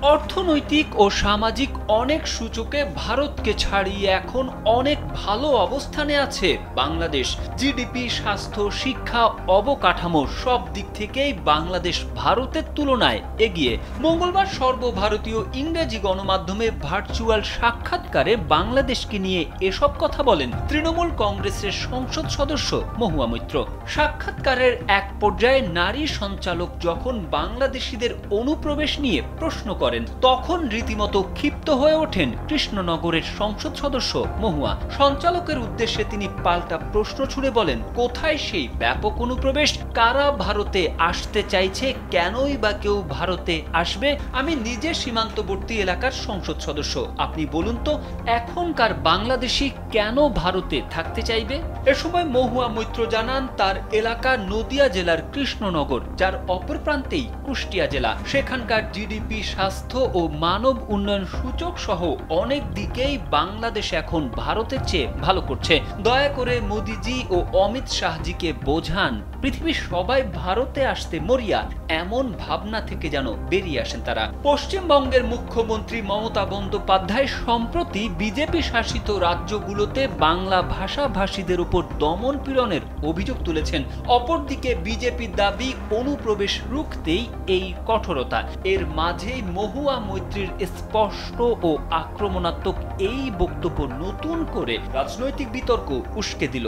অর্থনৈতিক ও সামাজিক অনেক সূচকে ভারতকে ছাড়িয়ে এখন অনেক ভালো অবস্থানে আছে বাংলাদেশ। জিডিপি, স্বাস্থ্য, শিক্ষা, অবকাঠামো সব দিক থেকেই বাংলাদেশ ভারতের তুলনায় এগিয়ে। মঙ্গলবার সর্বভারতীয় ইংরেজি গণমাধ্যমে ভার্চুয়াল সাক্ষাৎকারে বাংলাদেশকে নিয়ে এসব কথা বলেন তৃণমূল কংগ্রেসের সংসদ সদস্য মহুয়া মৈত্র। সাক্ষাৎকারের এক পর্যায়ে নারী সঞ্চালক যখন বাংলাদেশিদের অনুপ্রবেশ নিয়ে প্রশ্ন করেন, তখন রীতিমতো ক্ষিপ্ত হয়ে ওঠেন কৃষ্ণনগরের সংসদ সদস্য মহুয়া। সঞ্চালকের উদ্দেশ্যে তিনি পাল্টা প্রশ্ন ছুড়ে বলেন, কোথায় সেই ব্যাপক অনুপ্রবেশ? কারা ভারতে আসতে চাইছে? কেনই বা কেউ ভারতে আসবে? আমি নিজে সীমান্তবর্তী এলাকার সংসদ সদস্য, আপনি বলুন তো এখনকার বাংলাদেশি কেন ভারতে থাকতে চাইবে? এ সময় মহুয়া মৈত্র জানান, তার এলাকা নদিয়া জেলার কৃষ্ণনগর, যার অপর প্রান্তেই কুষ্টিয়া জেলা। সেখানকার জিডিপি, স্বাস্থ্য ও মানব উন্নয়ন সূচক সহ অনেক দিকেই বাংলাদেশ এখন ভারতের চেয়ে ভালো করছে। দয়া করে মোদিজি ও অমিত শাহজিকে বোঝান, পৃথিবীর সবাই ভারতে আসতে মরিয়া, এমন ভাবনা থেকে যেন বেরিয়ে আসেন তারা। পশ্চিমবঙ্গের মুখ্যমন্ত্রী মমতা বন্দ্যোপাধ্যায় সম্প্রতি বিজেপি শাসিত রাজ্যগুলোতে বাংলা ভাষাভাষীদের উপর দমন পীড়নের অভিযোগ তুলেছেন। অপরদিকে বিজেপির দাবি অনুপ্রবেশ রুখতেই এই কঠোরতা। এর মাঝেই মহুয়া মৈত্রীর স্পষ্ট ও আক্রমণাত্মক এই বক্তব্য নতুন করে রাজনৈতিক বিতর্ক উস্কে দিল।